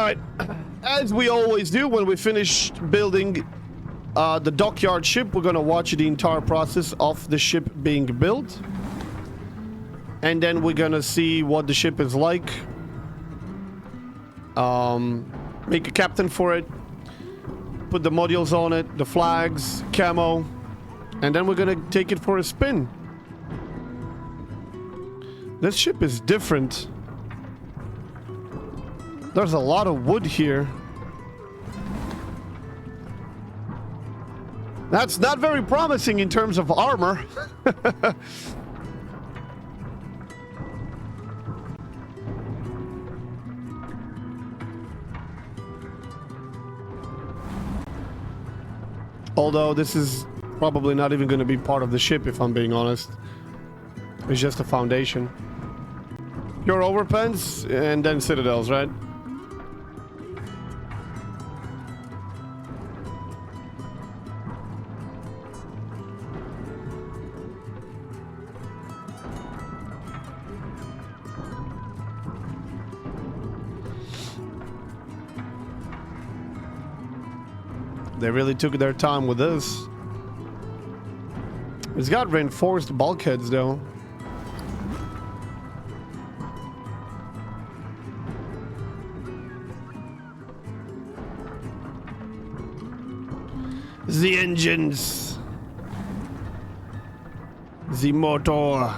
Alright, as we always do when we finish building the dockyard ship, we're gonna watch the entire process of the ship being built. And then we're gonna see what the ship is like. Make a captain for it. Put the modules on it, the flags, camo. And then we're gonna take it for a spin. This ship is different. There's a lot of wood here. That's not very promising in terms of armor. Although this is probably not even going to be part of the ship, if I'm being honest. It's just a foundation. Your overpens and then citadels, right? They really took their time with this. It's got reinforced bulkheads though. The engines. The motor.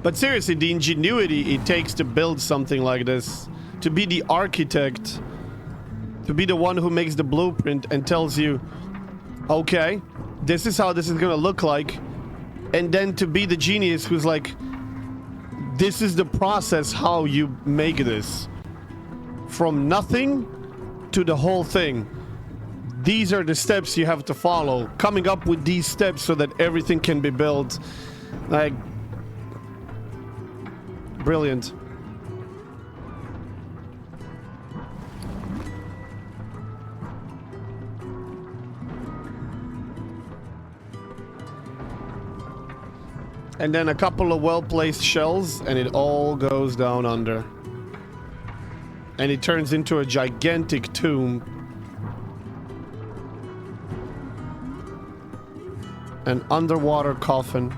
But seriously, the ingenuity it takes to build something like this, to be the architect, to be the one who makes the blueprint and tells you, okay, this is how this is gonna look like, and then to be the genius who's like, this is the process how you make this. From nothing to the whole thing. These are the steps you have to follow. Coming up with these steps so that everything can be built. Like, brilliant. And then a couple of well-placed shells and it all goes down under. And it turns into a gigantic tomb. An underwater coffin.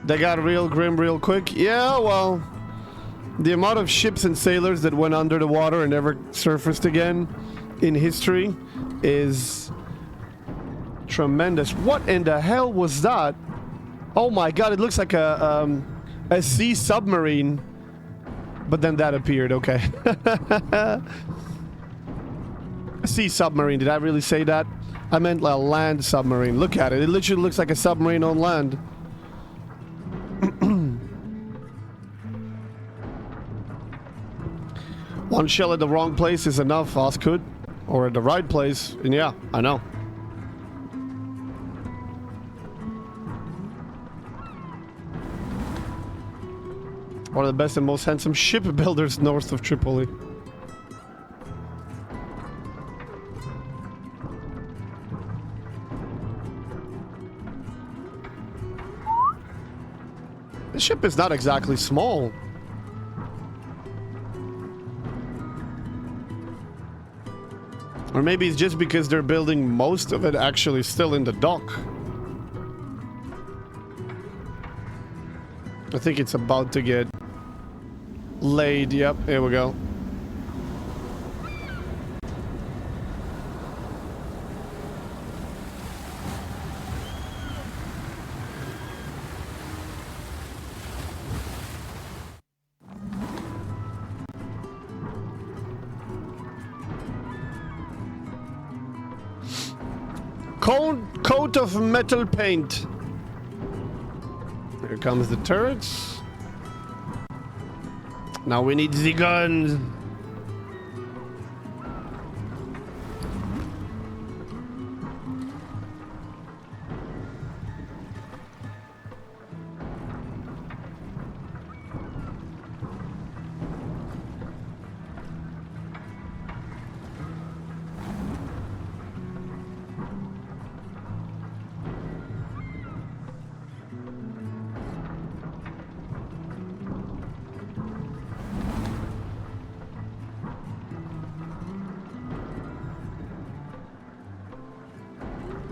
They got real grim real quick. Yeah, well, the amount of ships and sailors that went under the water and never surfaced again in history is tremendous. What in the hell was that? Oh my god, it looks like a sea submarine. But then that appeared, okay. A sea submarine, did I really say that? I meant a land submarine. Look at it, it literally looks like a submarine on land. One shell at the wrong place is enough, Osgood. Or at the right place, and yeah, I know. One of the best and most handsome shipbuilders north of Tripoli. This ship is not exactly small. Or maybe it's just because they're building most of it actually still in the dock. I think it's about to get laid. Yep, here we go. Coat of metal paint. Here comes the turrets. Now we need the guns.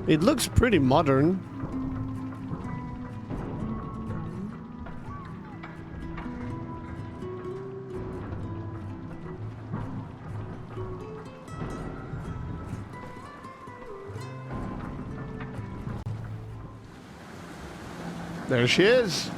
It looks pretty modern. There she is.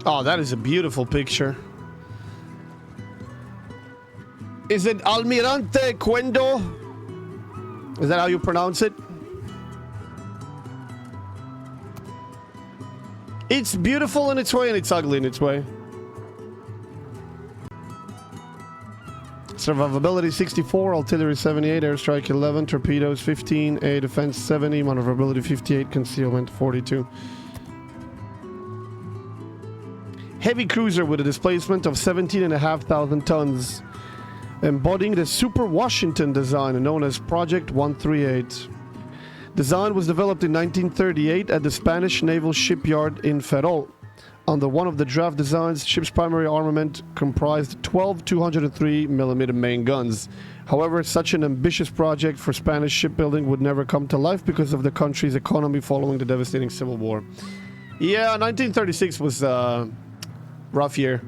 Oh, that is a beautiful picture. Is it Almirante Cuendo? Is that how you pronounce it? It's beautiful in its way and it's ugly in its way. Survivability 64, artillery 78, airstrike 11, torpedoes 15, air defense 70, maneuverability 58, concealment 42. Heavy cruiser with a displacement of 17,500 tons, embodying the Super Washington design known as Project 138. Design was developed in 1938 at the Spanish Naval Shipyard in Ferrol. Under one of the draft designs, the ship's primary armament comprised 12 203mm main guns. However, such an ambitious project for Spanish shipbuilding would never come to life because of the country's economy following the devastating Civil War. Yeah, 1936 was rough year.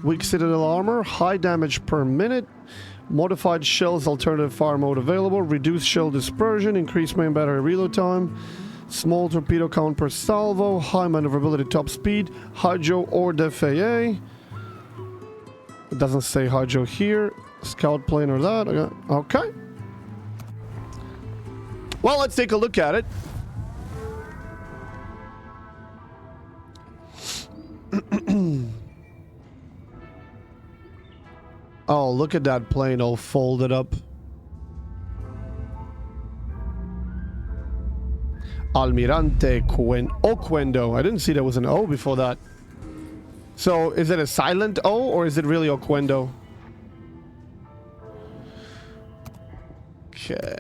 Weak citadel armor, high damage per minute, modified shells, alternative fire mode available, reduced shell dispersion, increased main battery reload time, small torpedo count per salvo, high maneuverability top speed, hydro or FAA. It doesn't say hydro here, scout plane or that. Okay. Well, let's take a look at it. Oh, look at that plane all folded up. Almirante Oquendo. I didn't see there was an O before that. So, is it a silent O or is it really Oquendo? Okay,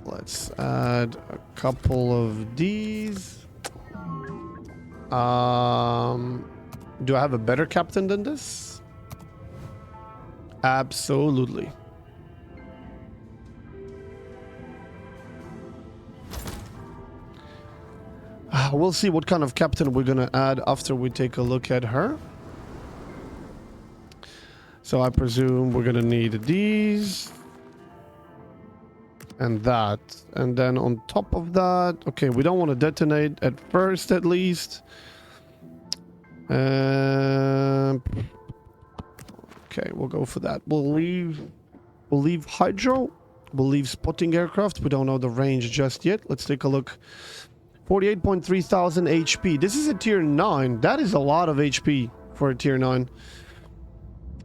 let's add a couple of these. Do I have a better captain than this? Absolutely. We'll see what kind of captain we're gonna add after we take a look at her. So I presume we're gonna need these. And that. And then on top of that... Okay, we don't want to detonate at first, at least. Okay, we'll go for that. We'll leave hydro. We'll leave spotting aircraft. We don't know the range just yet. Let's take a look. 48.3 thousand HP. This is a tier 9. That is a lot of HP for a tier 9.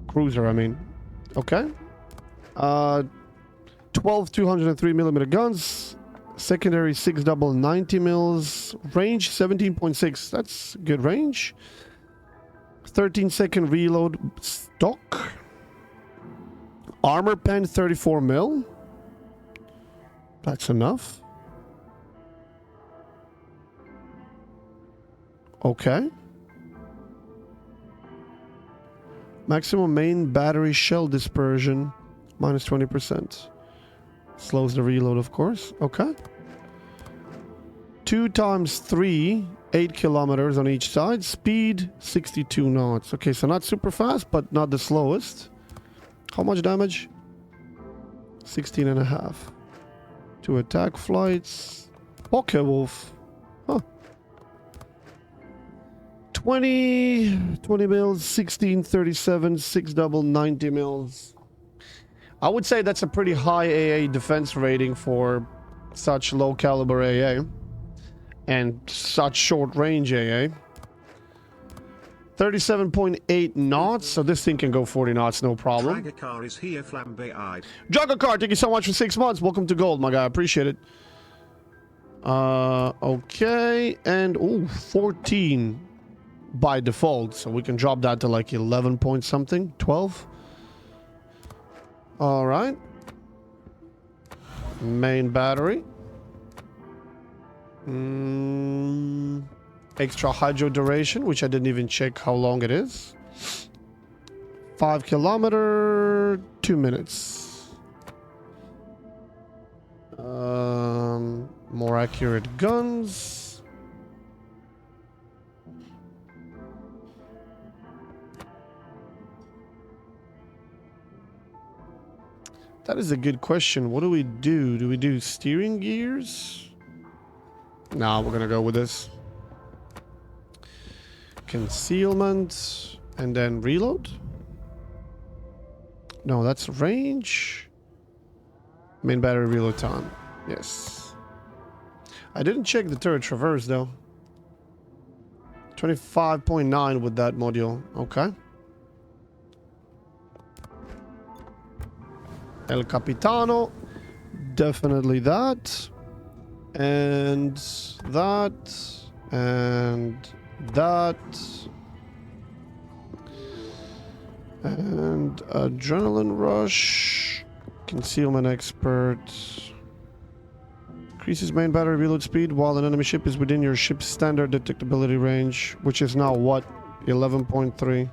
Cruiser, I mean. Okay. 12 203mm guns. Secondary 6 double 90 mils. Range 17.6. That's good range. 13-second reload stock. Armor pen 34 mil. That's enough. Okay. Maximum main battery shell dispersion minus 20%. Slows the reload, of course. Okay. 2 times 3, 8 kilometers on each side. Speed 62 knots. Okay, so not super fast, but not the slowest. How much damage? 16.5. 2 attack flights. Okay, Wolf. Huh. 20 mils, 16, 37, 6 double, 90 mils. I would say that's a pretty high AA defense rating for such low caliber AA and such short range AA. 37.8 knots, so this thing can go 40 knots, no problem. Dragacar is here, flambe-eyed. Dragacar, thank you so much for 6 months. Welcome to gold, my guy. I appreciate it. Okay, and 14 by default, so we can drop that to like 11 point something, 12. All right. Main battery. Extra hydro duration, which I didn't even check how long it is. 5 kilometer, 2 minutes. More accurate guns. That is a good question. What do we do? Do we do steering gears? Nah, we're gonna go with this. Concealment and then reload. No, that's range. Main battery reload time. Yes. I didn't check the turret traverse though. 25.9 with that module. Okay. El Capitano. Definitely that. And that. And that. And adrenaline rush. Concealment expert. Increases main battery reload speed while an enemy ship is within your ship's standard detectability range, which is now what? 11.3.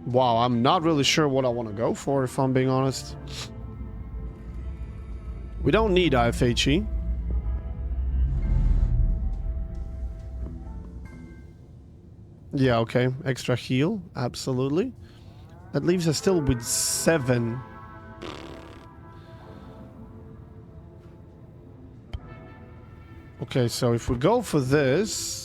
Wow, I'm not really sure what I want to go for, if I'm being honest. We don't need IFHE. Yeah, okay. Extra heal. Absolutely. That leaves us still with 7. Okay, so if we go for this...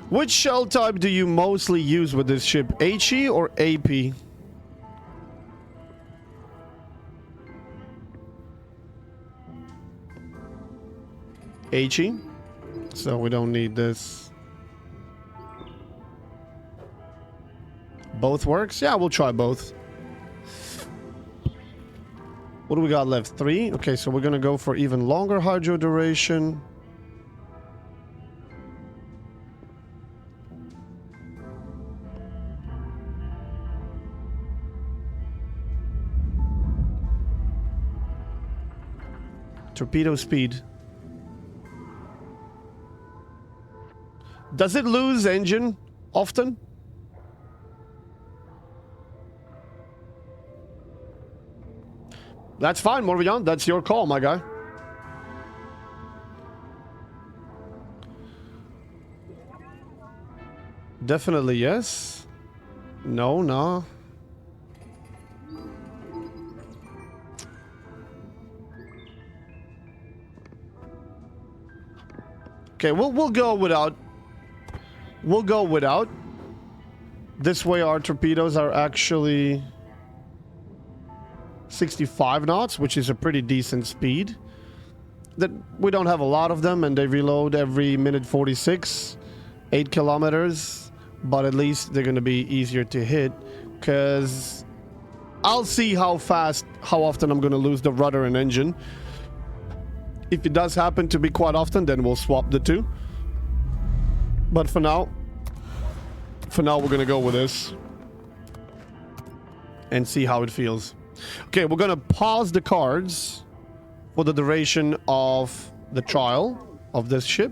Which shell type do you mostly use with this ship? HE or AP? HE? So we don't need this. Both works? Yeah, we'll try both. What do we got left? 3? Okay, so we're gonna go for even longer hydro duration. Torpedo speed. Does it lose engine often? That's fine, Morbihan. That's your call, my guy. Definitely yes. No, no. Okay, we'll go without. We'll go without. This way our torpedoes are actually 65 knots, which is a pretty decent speed. That we don't have a lot of them, and they reload every minute 46, 8 kilometers. But at least they're gonna be easier to hit, because I'll see how often I'm gonna lose the rudder and engine. If it does happen to be quite often, then we'll swap the two. But for now, we're gonna go with this and see how it feels. Okay, we're gonna pause the cards for the duration of the trial of this ship.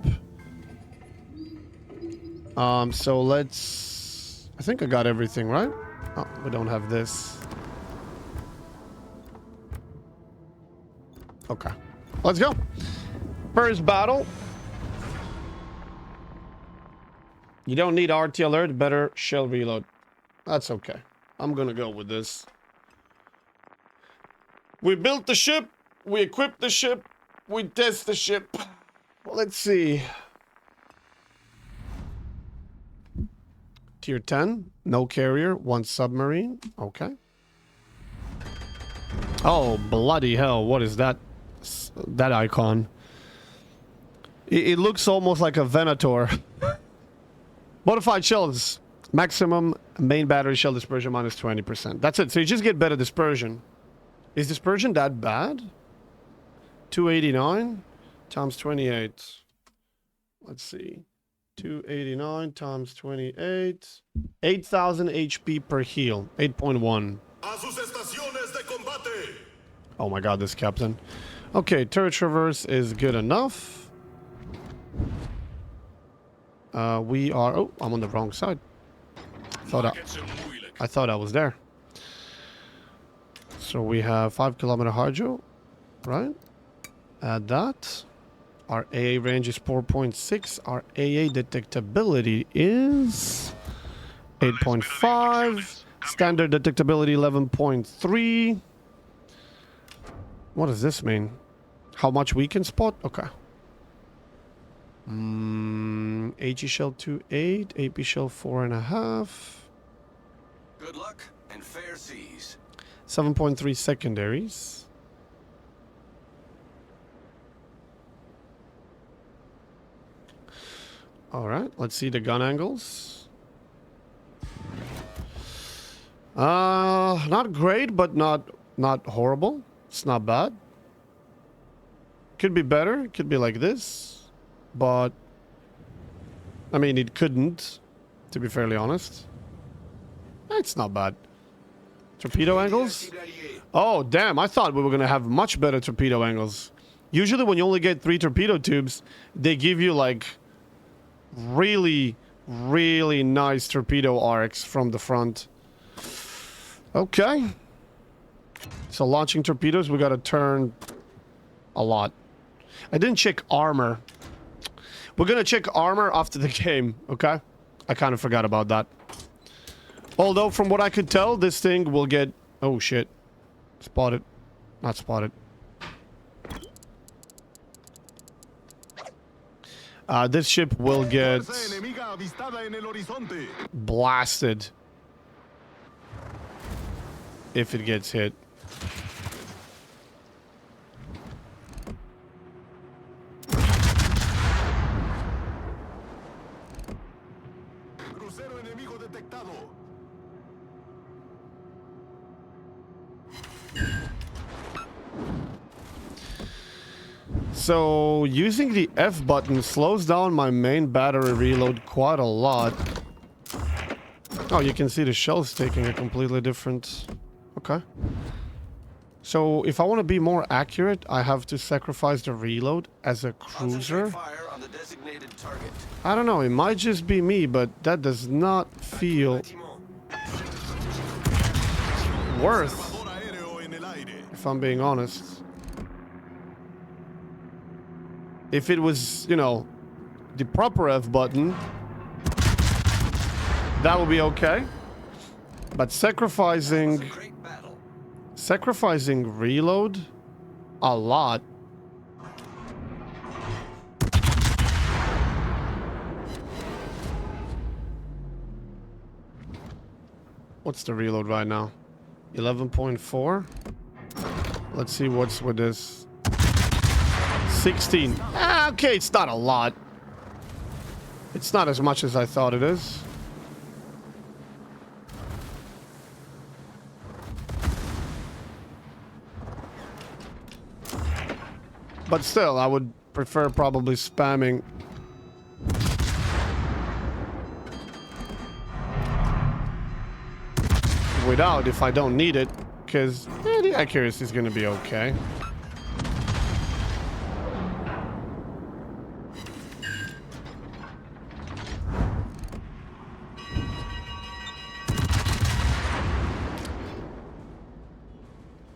So let's... I think I got everything, right? Oh, we don't have this. Okay. Let's go. First battle. You don't need RT alert. Better shell reload. That's okay. I'm gonna go with this. We built the ship. We equipped the ship. We test the ship. Let's see. Tier 10. No carrier. 1 submarine. Okay. Oh, bloody hell. What is that? That icon. It looks almost like a Venator. Modified shells. Maximum main battery shell dispersion minus 20%. That's it. So you just get better dispersion. Is dispersion that bad? 289 times 28. Let's see. 289 times 28. 8,000 HP per heal. 8.1. Oh my god, this captain. Okay, turret traverse is good enough. We are... Oh, I'm on the wrong side. I thought I was there. So we have 5 kilometer hydro, right? Add that. Our AA range is 4.6. Our AA detectability is 8.5. Standard detectability 11.3. What does this mean? How much we can spot? Okay. HE shell 2.8, AP shell 4.5. Good luck and fair seas. 7.3 secondaries. All right, let's see the gun angles. Not great, but not horrible. It's not bad. Could be better. It could be like this, but I mean, it couldn't, to be fairly honest. It's not bad. Torpedo angles? Oh, damn. I thought we were going to have much better torpedo angles. Usually when you only get 3 torpedo tubes, they give you like really, really nice torpedo arcs from the front. Okay. So launching torpedoes, we got to turn a lot. I didn't check armor. We're going to check armor after the game, okay? I kind of forgot about that. Although, from what I could tell, this thing will get... Oh, shit. Spotted. Not spotted. This ship will get... blasted. If it gets hit. So, using the F button slows down my main battery reload quite a lot. Oh, you can see the shells taking a completely different... Okay. So, if I want to be more accurate, I have to sacrifice the reload as a cruiser. I don't know, it might just be me, but that does not feel worth, if I'm being honest. If it was, you know, the proper F button, that would be okay. But sacrificing reload a lot. What's the reload right now? 11.4. Let's see what's with this. 16. Okay, it's not a lot. It's not as much as I thought it is. But still, I would prefer probably spamming. Without, if I don't need it, because the accuracy is going to be okay.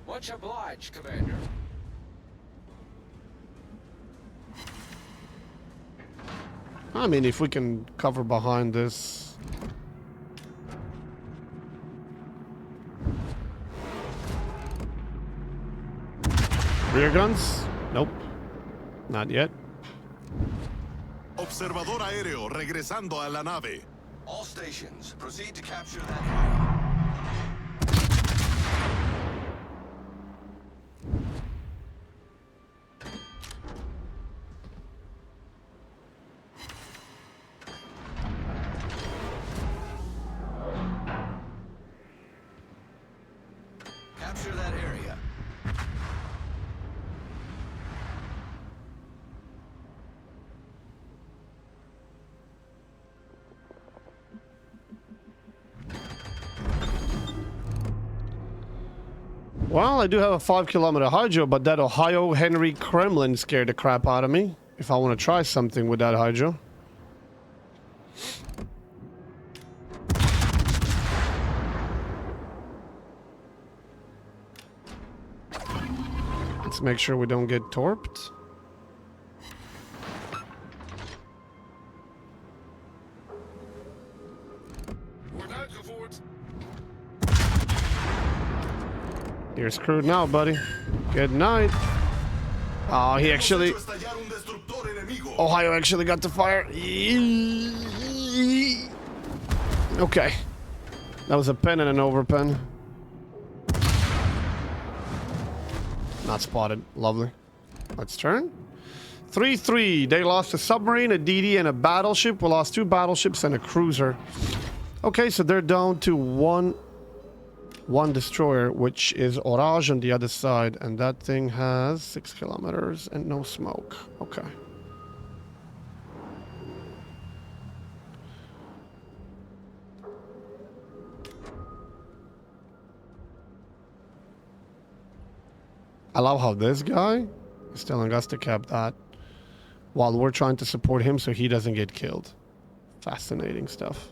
Much obliged, Commander. I mean, if we can cover behind this. Rear guns? Nope. Not yet. Observador aéreo regresando a la nave. All stations, proceed to capture that area. Capture that area. Well, I do have a 5-kilometer hydro, but that Ohio Henry Kremlin scared the crap out of me. If I want to try something with that hydro. Let's make sure we don't get torped. You're screwed now, buddy. Good night. Oh, he actually... Ohio actually got the fire. Okay. That was a pen and an overpen. Not spotted. Lovely. Let's turn. 3-3. They lost a submarine, a DD, and a battleship. We lost 2 battleships and a cruiser. Okay, so they're down to one destroyer, which is Orage on the other side. And that thing has 6 kilometers and no smoke. Okay. I love how this guy is telling us to cap that while we're trying to support him so he doesn't get killed. Fascinating stuff.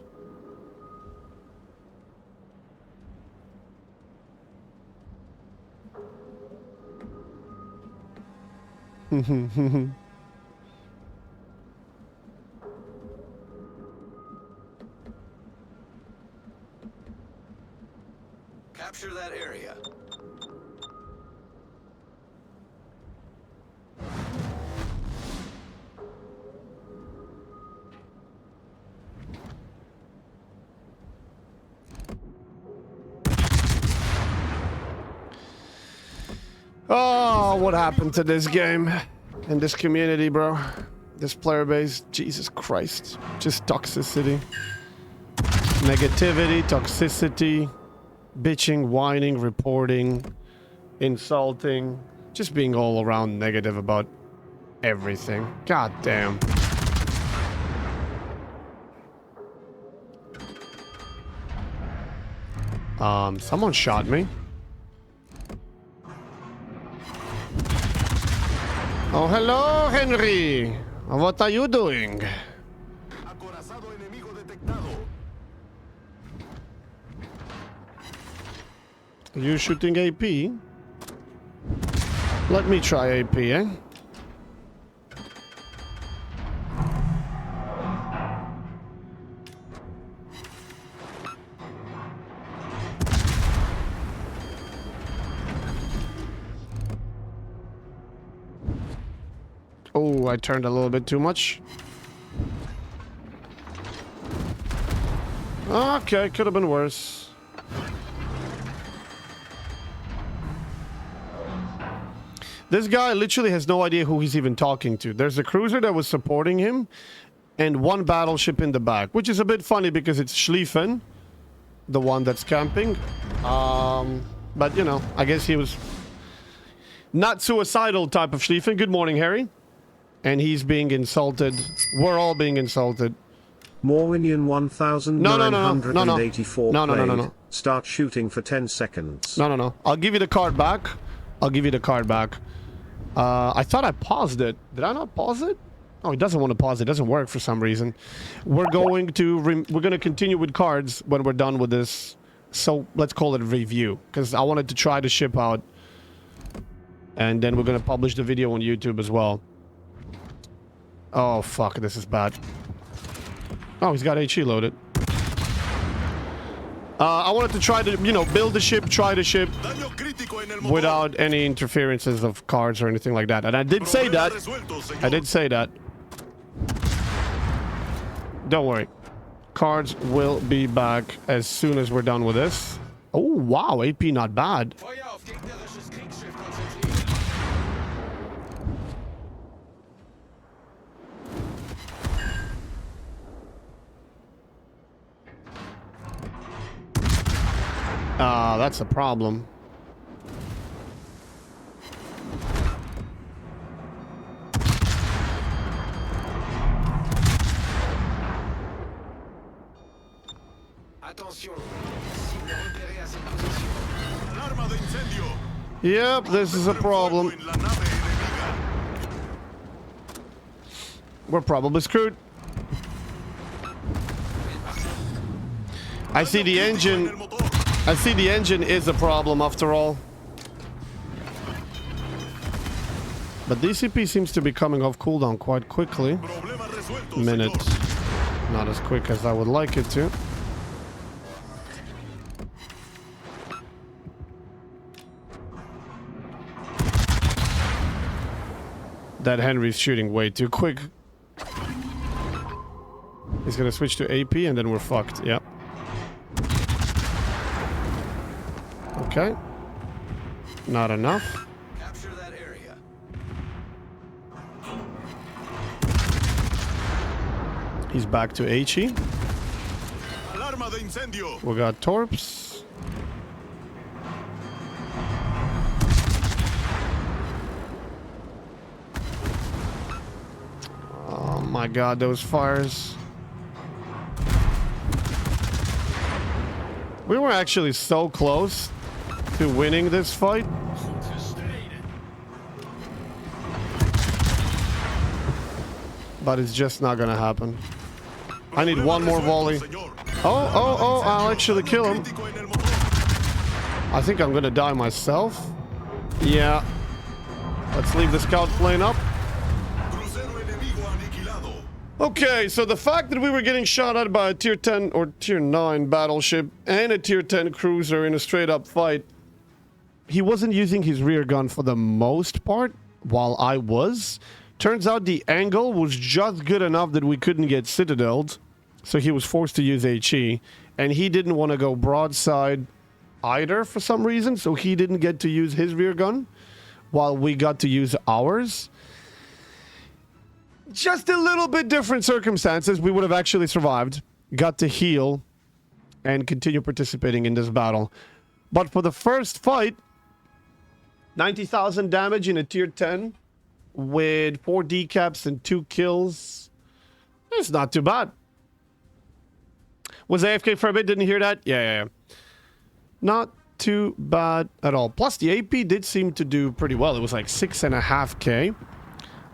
Capture that area. Oh, what happened to this game and this community, bro? This player base, Jesus Christ. Just toxicity. Negativity, toxicity, bitching, whining, reporting, insulting, just being all around negative about everything. God damn. Someone shot me. Oh, hello, Henry. What are you doing? Acorazado enemigo detectado. Are you shooting AP? Let me try AP, eh? Oh, I turned a little bit too much. Okay, could have been worse. This guy literally has no idea who he's even talking to. There's a cruiser that was supporting him and 1 battleship in the back, which is a bit funny because it's Schlieffen, the one that's camping. But, you know, I guess he was not suicidal type of Schlieffen. Good morning, Harry. And he's being insulted. We're all being insulted. Morwinian 1984 No. Start shooting for 10 seconds. No. I'll give you the card back. I'll give you the card back. I thought I paused it. Did I not pause it? Oh, it doesn't want to pause it. It doesn't work for some reason. We're going to continue with cards when we're done with this. So let's call it review, because I wanted to try to ship out. And then we're going to publish the video on YouTube as well. Oh, fuck. This is bad. Oh, he's got HE loaded. I wanted to try to, you know, build the ship, try the ship Daño crítico en el motor. without any interferences of cards or anything like that. And I did say that. Resuelto, señor. I did say that. Don't worry. Cards will be back as soon as we're done with this. Oh, wow. AP not bad. Feuer auf gegnerisches Kriegsschiff konzentrieren. That's a problem. Attention. Cible repérée à cette position. Alarma de incendio. Yep, this is a problem. En la nave enemiga. We're probably screwed. I see the En engine. el motor. I see the engine is a problem after all. But DCP seems to be coming off cooldown quite quickly. Problema resuelto, Minute. señor. Not as quick as I would like it to. That Henry's shooting way too quick. He's gonna switch to AP and then we're fucked. Yep. Okay. Not enough. Capture that area. He's back to HE. Alarma de incendio. We got torps. Oh my god, those fires. We were actually so close to winning this fight. But it's just not gonna happen. I need one more volley. Oh, I'll actually kill him. Crítico en el motor. I think I'm gonna die myself. Yeah. Let's leave the scout plane up. Crucero enemigo aniquilado. Okay, so the fact that we were getting shot at by a tier 10 or tier 9 battleship and a tier 10 cruiser in a straight up fight, he wasn't using his rear gun for the most part, while I was. Turns out the angle was just good enough that we couldn't get citadeled, so he was forced to use HE, and he didn't want to go broadside either for some reason, so he didn't get to use his rear gun, while we got to use ours. Just a little bit different circumstances. We would have actually survived, got to heal, and continue participating in this battle. But for the first fight, 90,000 damage in a tier 10 with 4 decaps and 2 kills. It's not too bad. Was AFK for a bit? Didn't hear that? Yeah. Not too bad at all. Plus, the AP did seem to do pretty well. It was like 6.5k.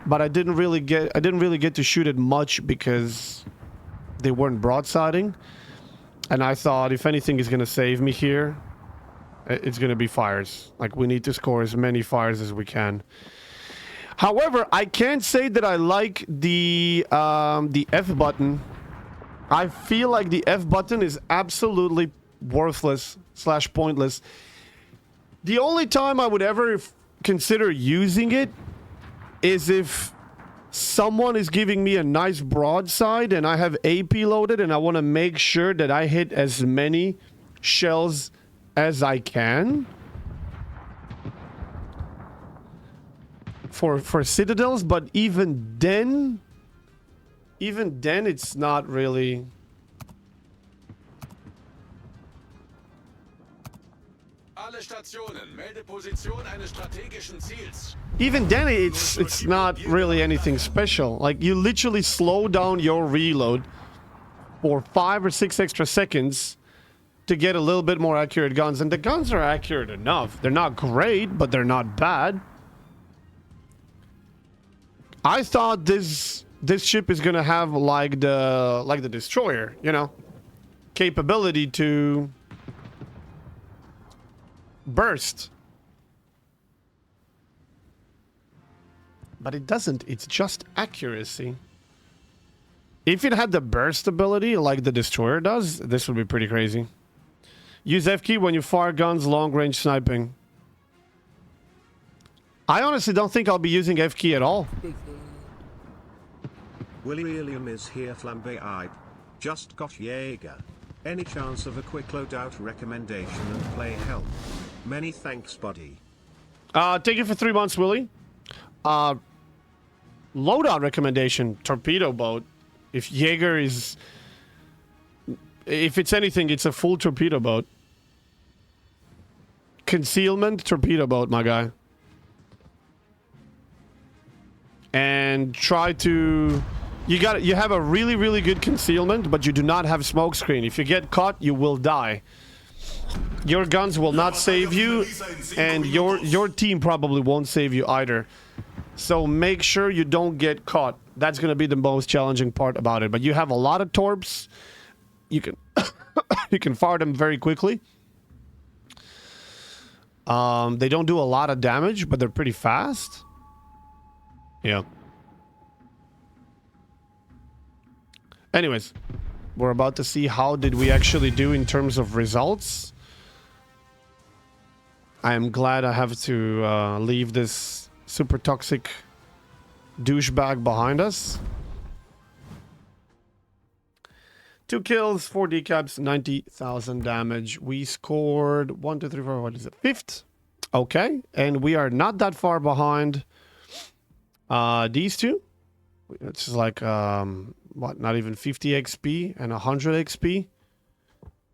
But I didn't really get to shoot it much because they weren't broadsiding. And I thought if anything is going to save me here, it's going to be fires. Like, we need to score as many fires as we can. However, I can't say that I like the F button. I feel like the F button is absolutely worthless / pointless. The only time I would ever consider using it is if someone is giving me a nice broadside and I have AP loaded and I want to make sure that I hit as many shells as I can for citadels, but even then it's not really. Alle Stationen, melde Position eines strategischen Ziels. Even then, it's not really anything special. Like, you literally slow down your reload for 5 or 6 extra seconds to get a little bit more accurate guns. And the guns are accurate enough. They're not great, but they're not bad. I thought this ship is gonna have like the destroyer, you know, capability to burst. But it doesn't. It's just accuracy. If it had the burst ability like the Destroyer does, this would be pretty crazy. Use F key when you fire guns, long range sniping. I honestly don't think I'll be using F key at all. William is here, flambe I just got Jaeger. Any chance of a quick loadout recommendation and play help? Many thanks, buddy. Thank you for 3 months, Willie. Loadout recommendation, torpedo boat. If Jaeger is... If it's anything, it's a full torpedo boat. Concealment, torpedo boat, my guy. And try to... You have a really, really good concealment, but you do not have smoke screen. If you get caught, you will die. Your guns will not save you, and your team probably won't save you either. So make sure you don't get caught. That's going to be the most challenging part about it. But you have a lot of torps. You can you can fire them very quickly. They don't do a lot of damage, but they're pretty fast. Yeah. Anyways, we're about to see how did we actually do in terms of results. I am glad I have to leave this super toxic douchebag behind us. 2 kills, 4 decaps, 90,000 damage. We scored 1, 2, 3, 4. What is it? 5th. Okay, and we are not that far behind these two. It's like what? Not even 50 XP and 100 XP.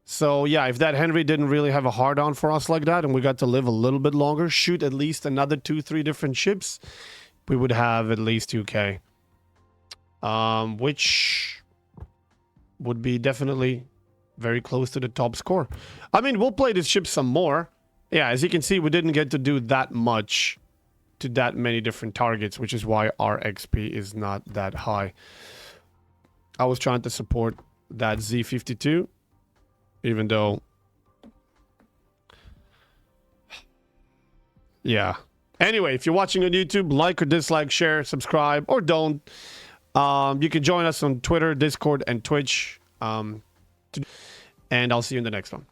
So yeah, if that Henry didn't really have a hard on for us like that, and we got to live a little bit longer, shoot at least another 2-3 different ships, we would have at least 2K. Which would be definitely very close to the top score. I mean, we'll play this ship some more. Yeah, as you can see, we didn't get to do that much to that many different targets, which is why our XP is not that high. I was trying to support that Z52, even though... Yeah. Anyway, if you're watching on YouTube, like or dislike, share, subscribe, or don't. You can join us on Twitter, Discord, and Twitch. And I'll see you in the next one.